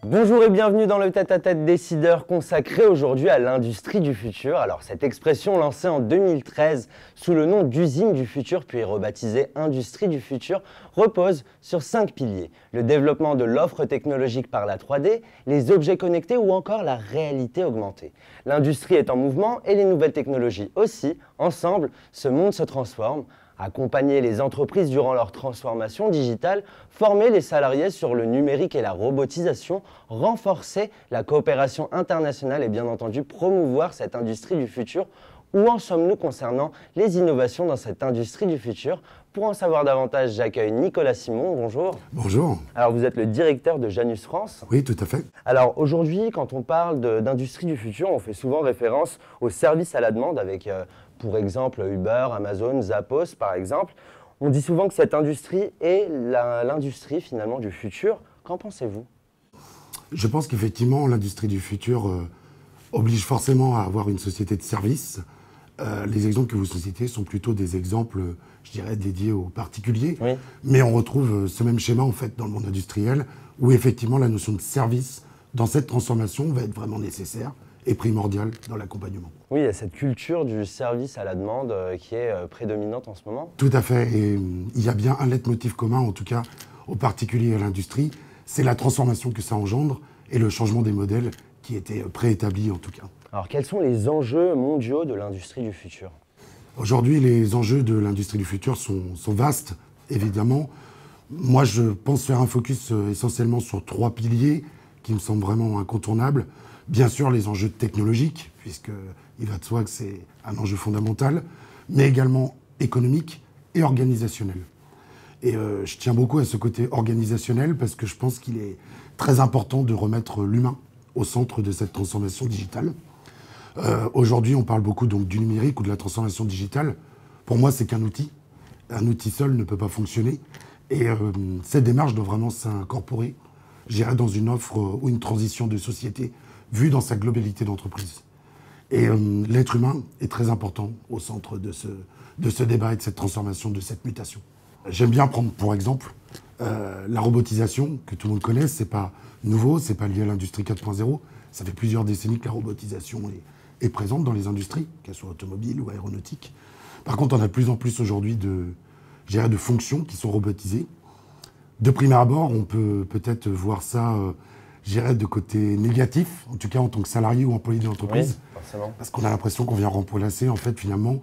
Bonjour et bienvenue dans le tête-à-tête décideur consacré aujourd'hui à l'industrie du futur. Alors cette expression lancée en 2013 sous le nom d'usine du futur puis rebaptisée industrie du futur repose sur 5 piliers. Le développement de l'offre technologique par la 3D, les objets connectés ou encore la réalité augmentée. L'industrie est en mouvement et les nouvelles technologies aussi. Ensemble, ce monde se transforme. Accompagner les entreprises durant leur transformation digitale, former les salariés sur le numérique et la robotisation, renforcer la coopération internationale et bien entendu promouvoir cette industrie du futur. Où en sommes-nous concernant les innovations dans cette industrie du futur? Pour en savoir davantage, j'accueille Nicolas Simon. Bonjour. Bonjour. Alors vous êtes le directeur de Janus France. Oui, tout à fait. Alors aujourd'hui, quand on parle d'industrie du futur, on fait souvent référence aux services à la demande avec, pour exemple, Uber, Amazon, Zappos par exemple. On dit souvent que cette industrie est l'industrie finalement du futur. Qu'en pensez-vous? Je pense qu'effectivement, l'industrie du futur oblige forcément à avoir une société de services. Les exemples que vous citez sont plutôt des exemples, je dirais, dédiés aux particuliers. Oui. Mais on retrouve ce même schéma en fait dans le monde industriel, où effectivement la notion de service dans cette transformation va être vraiment nécessaire et primordiale dans l'accompagnement. Oui, il y a cette culture du service à la demande qui est prédominante en ce moment. Tout à fait. Et il y a bien un leitmotiv commun, en tout cas aux particuliers et à l'industrie, c'est la transformation que ça engendre et le changement des modèles qui étaient préétablis en tout cas. Alors quels sont les enjeux mondiaux de l'industrie du futur? Aujourd'hui, les enjeux de l'industrie du futur sont vastes, évidemment. Moi, je pense faire un focus essentiellement sur 3 piliers qui me semblent vraiment incontournables. Bien sûr, les enjeux technologiques, puisqu'il va de soi que c'est un enjeu fondamental, mais également économique et organisationnel. Et je tiens beaucoup à ce côté organisationnel parce que je pense qu'il est très important de remettre l'humain au centre de cette transformation digitale. Aujourd'hui, on parle beaucoup donc du numérique ou de la transformation digitale. Pour moi, c'est qu'un outil. Un outil seul ne peut pas fonctionner. Et cette démarche doit vraiment s'incorporer, je dirais, dans une offre ou une transition de société vue dans sa globalité d'entreprise. Et l'être humain est très important au centre de ce débat et de cette transformation, de cette mutation. J'aime bien prendre pour exemple la robotisation, que tout le monde connaît. C'est pas nouveau, c'est pas lié à l'industrie 4.0. Ça fait plusieurs décennies que la robotisation est présente dans les industries, qu'elles soient automobiles ou aéronautiques. Par contre, on a de plus en plus aujourd'hui de fonctions qui sont robotisées. De prime abord, on peut peut-être voir ça, de côté négatif, en tout cas en tant que salarié ou employé de l'entreprise. Oui, forcément. Parce qu'on a l'impression qu'on vient remplacer, en fait, finalement,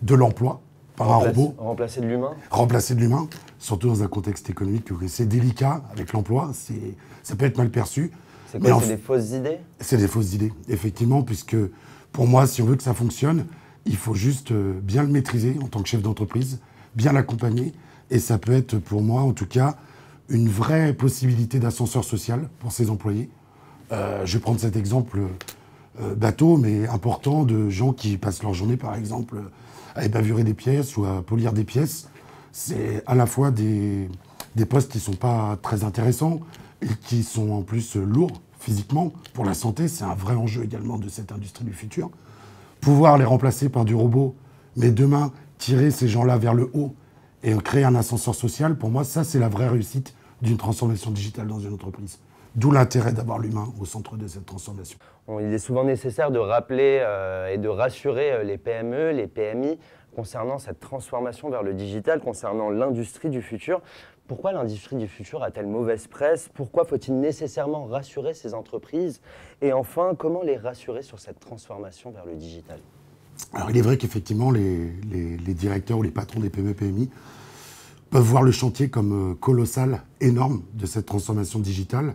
de l'emploi par un robot. Remplacer de l'humain. Remplacer de l'humain, surtout dans un contexte économique où c'est délicat avec l'emploi, ça peut être mal perçu. C'est quoi, c'est des fausses idées? C'est des fausses idées, effectivement, puisque pour moi, si on veut que ça fonctionne, il faut juste bien le maîtriser en tant que chef d'entreprise, bien l'accompagner, et ça peut être pour moi, en tout cas, une vraie possibilité d'ascenseur social pour ses employés. Je vais prendre cet exemple bateau, mais important, de gens qui passent leur journée, par exemple, à ébavurer des pièces ou à polir des pièces. C'est à la fois des postes qui ne sont pas très intéressants et qui sont en plus lourds physiquement. Pour la santé, c'est un vrai enjeu également de cette industrie du futur. Pouvoir les remplacer par du robot, mais demain, tirer ces gens-là vers le haut et créer un ascenseur social, pour moi, ça, c'est la vraie réussite d'une transformation digitale dans une entreprise. D'où l'intérêt d'avoir l'humain au centre de cette transformation. Il est souvent nécessaire de rappeler et de rassurer les PME, les PMI, concernant cette transformation vers le digital, concernant l'industrie du futur. Pourquoi l'industrie du futur a-t-elle mauvaise presse? Pourquoi faut-il nécessairement rassurer ces entreprises? Et enfin, comment les rassurer sur cette transformation vers le digital? Alors, il est vrai qu'effectivement, les directeurs ou les patrons des PME-PMI peuvent voir le chantier comme colossal, énorme de cette transformation digitale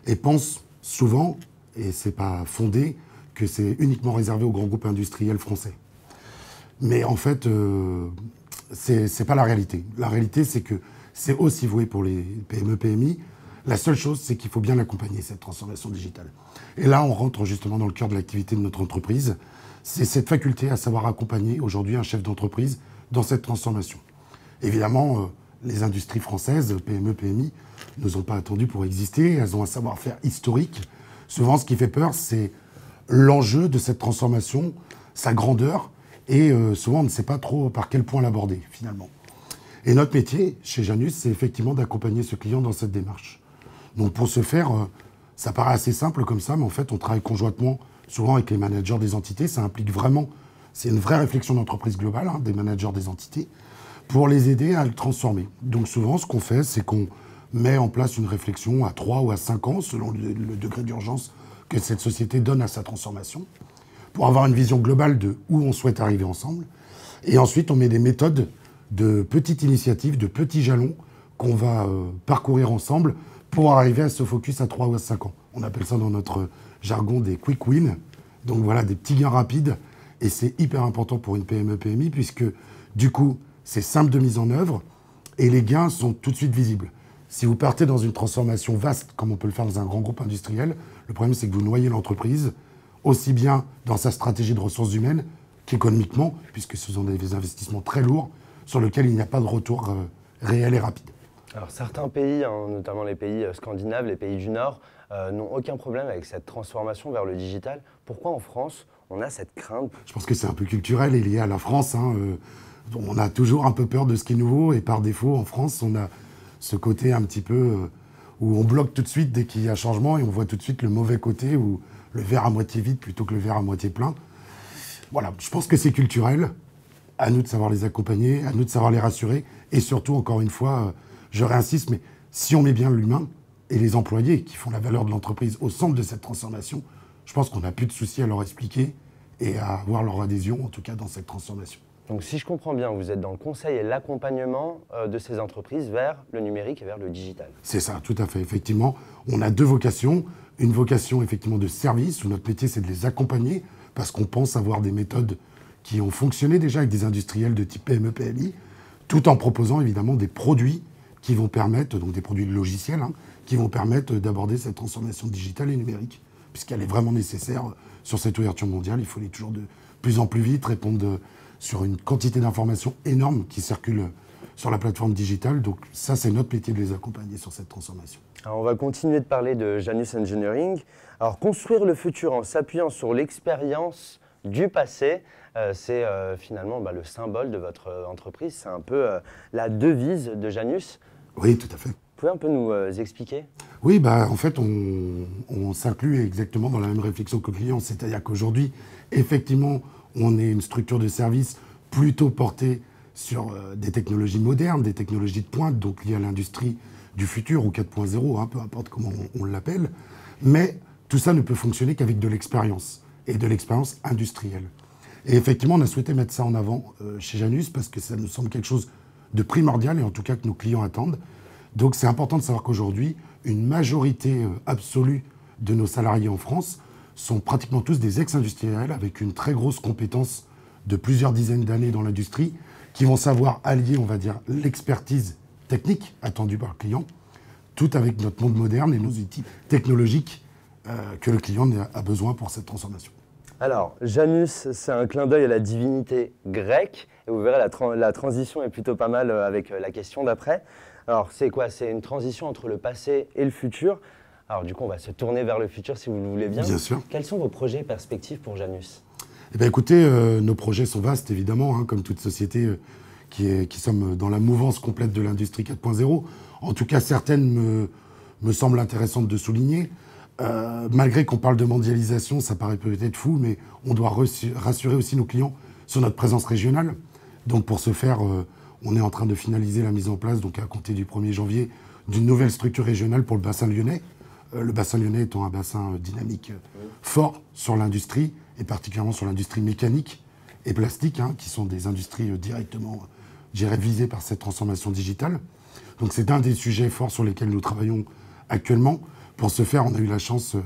et pensent souvent, et c'est pas fondé, que c'est uniquement réservé aux grands groupes industriels français. Mais en fait, c'est pas la réalité. La réalité, c'est que c'est aussi voué pour les PME-PMI. La seule chose, c'est qu'il faut bien l'accompagner, cette transformation digitale. Et là, on rentre justement dans le cœur de l'activité de notre entreprise. C'est cette faculté à savoir accompagner aujourd'hui un chef d'entreprise dans cette transformation. Évidemment, les industries françaises, PME, PMI, ne sont pas attendues pour exister. Elles ont un savoir-faire historique. Souvent, ce qui fait peur, c'est l'enjeu de cette transformation, sa grandeur, et souvent, on ne sait pas trop par quel point l'aborder, finalement. Et notre métier, chez Janus, c'est effectivement d'accompagner ce client dans cette démarche. Donc, pour ce faire, Ça paraît assez simple comme ça, mais en fait, on travaille conjointement, souvent avec les managers des entités. Ça implique vraiment, c'est une vraie réflexion d'entreprise globale, hein, des managers des entités, pour les aider à le transformer. Donc souvent, ce qu'on fait, c'est qu'on met en place une réflexion à 3 ou à 5 ans, selon le degré d'urgence que cette société donne à sa transformation, pour avoir une vision globale de où on souhaite arriver ensemble. Et ensuite, on met des méthodes de petites initiatives, de petits jalons qu'on va parcourir ensemble pour arriver à ce focus à 3 ou à 5 ans. On appelle ça dans notre jargon des quick wins. Donc voilà, des petits gains rapides. Et c'est hyper important pour une PME-PMI puisque du coup, c'est simple de mise en œuvre et les gains sont tout de suite visibles. Si vous partez dans une transformation vaste, comme on peut le faire dans un grand groupe industriel, le problème c'est que vous noyez l'entreprise, aussi bien dans sa stratégie de ressources humaines qu'économiquement, puisque ce sont des investissements très lourds sur lesquels il n'y a pas de retour réel et rapide. Alors certains pays, hein, notamment les pays scandinaves, les pays du Nord, n'ont aucun problème avec cette transformation vers le digital. Pourquoi en France, on a cette crainte? Je pense que c'est un peu culturel et lié à la France. Hein. On a toujours un peu peur de ce qui est nouveau et par défaut, en France, on a ce côté un petit peu où on bloque tout de suite dès qu'il y a changement et on voit tout de suite le mauvais côté ou le verre à moitié vide plutôt que le verre à moitié plein. Voilà, je pense que c'est culturel. À nous de savoir les accompagner, à nous de savoir les rassurer et surtout, encore une fois, je réinsiste, mais si on met bien l'humain et les employés qui font la valeur de l'entreprise au centre de cette transformation, je pense qu'on n'a plus de soucis à leur expliquer et à avoir leur adhésion, en tout cas, dans cette transformation. Donc si je comprends bien, vous êtes dans le conseil et l'accompagnement de ces entreprises vers le numérique et vers le digital. C'est ça, tout à fait. Effectivement, on a deux vocations. Une vocation, effectivement, de service, où notre métier, c'est de les accompagner, parce qu'on pense avoir des méthodes qui ont fonctionné déjà avec des industriels de type PME-PMI, tout en proposant, évidemment, des produits qui vont permettre, donc des produits logiciels, hein, qui vont permettre d'aborder cette transformation digitale et numérique, puisqu'elle est vraiment nécessaire sur cette ouverture mondiale. Il faut aller toujours de plus en plus vite, répondre sur une quantité d'informations énorme qui circulent sur la plateforme digitale. Donc ça, c'est notre métier de les accompagner sur cette transformation. Alors on va continuer de parler de Janus Engineering. Alors construire le futur en s'appuyant sur l'expérience du passé, c'est finalement le symbole de votre entreprise. C'est un peu la devise de Janus. Oui, tout à fait. Vous pouvez un peu nous expliquer? Oui, en fait, on s'inclut exactement dans la même réflexion que le client. C'est-à-dire qu'aujourd'hui, effectivement, on est une structure de service plutôt portée sur des technologies modernes, des technologies de pointe, donc liées à l'industrie du futur ou 4.0, hein, peu importe comment on l'appelle. Mais tout ça ne peut fonctionner qu'avec de l'expérience, et de l'expérience industrielle. Et effectivement, on a souhaité mettre ça en avant chez Janus parce que ça nous semble quelque chose de primordial et en tout cas que nos clients attendent. Donc c'est important de savoir qu'aujourd'hui, une majorité absolue de nos salariés en France sont pratiquement tous des ex-industriels avec une très grosse compétence de plusieurs dizaines d'années dans l'industrie qui vont savoir allier, on va dire, l'expertise technique attendue par le client, tout avec notre monde moderne et nos outils technologiques que le client a besoin pour cette transformation. Alors, Janus, c'est un clin d'œil à la divinité grecque. Et vous verrez, la transition est plutôt pas mal avec la question d'après. Alors, c'est quoi? C'est une transition entre le passé et le futur. Alors, du coup, on va se tourner vers le futur si vous le voulez bien. Bien sûr. Quels sont vos projets et perspectives pour Janus? Eh bien, écoutez, nos projets sont vastes, évidemment, hein, comme toute société qui sommes dans la mouvance complète de l'industrie 4.0. En tout cas, certaines me semblent intéressantes de souligner. Malgré qu'on parle de mondialisation, ça paraît peut-être fou, mais on doit rassurer aussi nos clients sur notre présence régionale. Donc pour ce faire, on est en train de finaliser la mise en place, donc à compter du 1er janvier, d'une nouvelle structure régionale pour le bassin lyonnais. Le bassin lyonnais étant un bassin dynamique fort sur l'industrie, et particulièrement sur l'industrie mécanique et plastique, hein, qui sont des industries directement, je dirais, visées par cette transformation digitale. Donc c'est un des sujets forts sur lesquels nous travaillons actuellement. Pour ce faire, on a eu la chance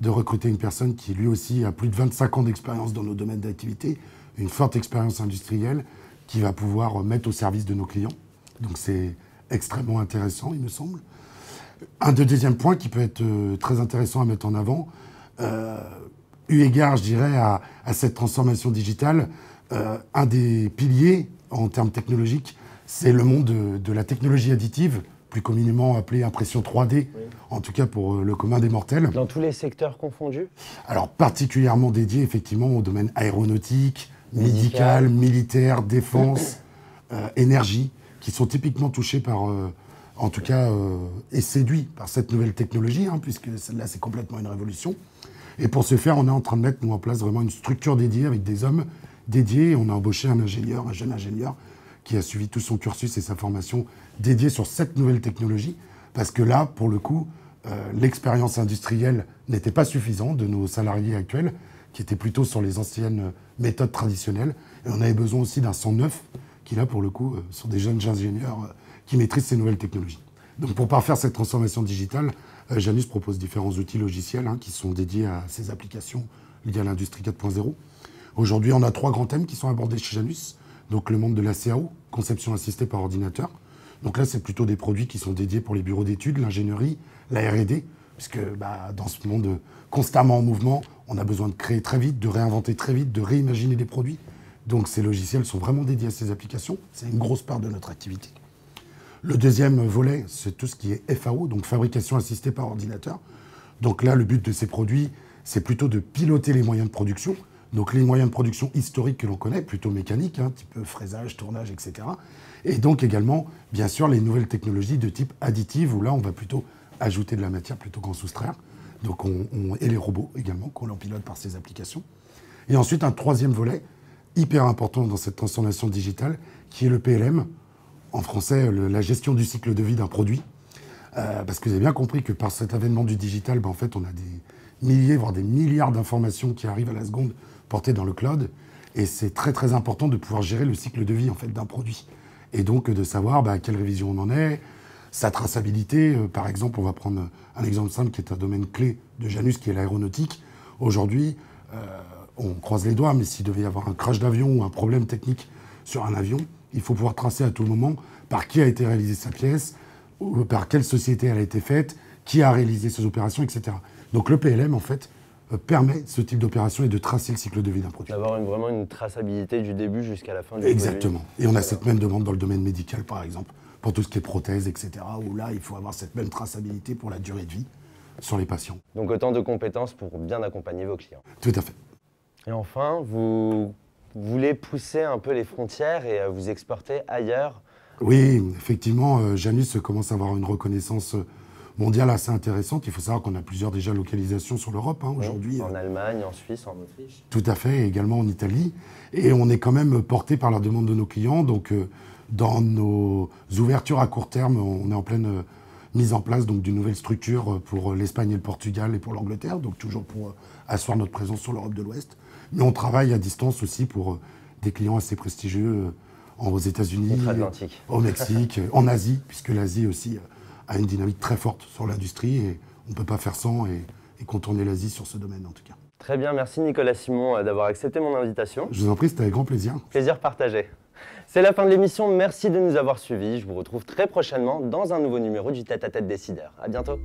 de recruter une personne qui, lui aussi, a plus de 25 ans d'expérience dans nos domaines d'activité, une forte expérience industrielle qui va pouvoir mettre au service de nos clients. Donc c'est extrêmement intéressant, il me semble. Un deuxième point qui peut être très intéressant à mettre en avant, eu égard, je dirais, à cette transformation digitale, un des piliers en termes technologiques, c'est le monde de la technologie additive, plus communément appelée impression 3D, oui. En tout cas pour le commun des mortels. Dans tous les secteurs confondus? Alors particulièrement dédié effectivement au domaine aéronautique, médical, militaire, défense, énergie, qui sont typiquement touchés par en tout cas, est séduit par cette nouvelle technologie, hein, puisque celle-là, c'est complètement une révolution. Et pour ce faire, on est en train de mettre, nous, en place vraiment une structure dédiée avec des hommes dédiés. On a embauché un ingénieur, un jeune ingénieur, qui a suivi tout son cursus et sa formation dédiée sur cette nouvelle technologie. Parce que là, pour le coup, l'expérience industrielle n'était pas suffisante de nos salariés actuels, qui étaient plutôt sur les anciennes méthodes traditionnelles. Et on avait besoin aussi d'un sang neuf, qui là, pour le coup, sont des jeunes ingénieurs qui maîtrisent ces nouvelles technologies. Donc pour parfaire cette transformation digitale, Janus propose différents outils logiciels qui sont dédiés à ces applications liées à l'industrie 4.0. Aujourd'hui, on a 3 grands thèmes qui sont abordés chez Janus. Donc le monde de la CAO, conception assistée par ordinateur. Donc là, c'est plutôt des produits qui sont dédiés pour les bureaux d'études, l'ingénierie, la R&D, puisque dans ce monde constamment en mouvement, on a besoin de créer très vite, de réinventer très vite, de réimaginer des produits. Donc ces logiciels sont vraiment dédiés à ces applications. C'est une grosse part de notre activité. Le deuxième volet, c'est tout ce qui est FAO, donc fabrication assistée par ordinateur. Donc là, le but de ces produits, c'est plutôt de piloter les moyens de production. Donc les moyens de production historiques que l'on connaît, plutôt mécaniques, type fraisage, tournage, etc. Et donc également, bien sûr, les nouvelles technologies de type additive, où là, on va plutôt ajouter de la matière plutôt qu'en soustraire. Donc et les robots également, qu'on en pilote par ces applications. Et ensuite, un troisième volet, hyper important dans cette transformation digitale, qui est le PLM. En français, la gestion du cycle de vie d'un produit. Parce que vous avez bien compris que par cet avènement du digital, en fait, on a des milliers, voire des milliards d'informations qui arrivent à la seconde portées dans le cloud. Et c'est très, très important de pouvoir gérer le cycle de vie en fait, d'un produit. Et donc, de savoir à quelle révision on en est, sa traçabilité. Par exemple, on va prendre un exemple simple qui est un domaine clé de Janus, qui est l'aéronautique. Aujourd'hui, on croise les doigts, mais s'il devait y avoir un crash d'avion ou un problème technique sur un avion, il faut pouvoir tracer à tout moment par qui a été réalisée sa pièce, ou par quelle société elle a été faite, qui a réalisé ces opérations, etc. Donc le PLM, en fait, permet ce type d'opération et de tracer le cycle de vie d'un produit. D'avoir vraiment une traçabilité du début jusqu'à la fin du Exactement. produit. Et on a cette même demande dans le domaine médical, par exemple, pour tout ce qui est prothèses, etc., où là, il faut avoir cette même traçabilité pour la durée de vie sur les patients. Donc autant de compétences pour bien accompagner vos clients. Tout à fait. Et enfin, vous voulez pousser un peu les frontières et vous exporter ailleurs. Oui, effectivement, Janus commence à avoir une reconnaissance mondiale assez intéressante. Il faut savoir qu'on a plusieurs déjà localisations sur l'Europe aujourd'hui. En Allemagne, en Suisse, en Autriche. Tout à fait, et également en Italie. Et on est quand même porté par la demande de nos clients. Donc dans nos ouvertures à court terme, on est en pleine mise en place d'une nouvelle structure pour l'Espagne et le Portugal et pour l'Angleterre. Donc toujours pour asseoir notre présence sur l'Europe de l'Ouest. Mais on travaille à distance aussi pour des clients assez prestigieux aux États-Unis, au Mexique, en Asie, puisque l'Asie aussi a une dynamique très forte sur l'industrie et on ne peut pas faire sans et contourner l'Asie sur ce domaine en tout cas. Très bien, merci Nicolas Simon d'avoir accepté mon invitation. Je vous en prie, c'était avec grand plaisir. Plaisir partagé. C'est la fin de l'émission, merci de nous avoir suivis. Je vous retrouve très prochainement dans un nouveau numéro du Tête à Tête Décideur. À bientôt.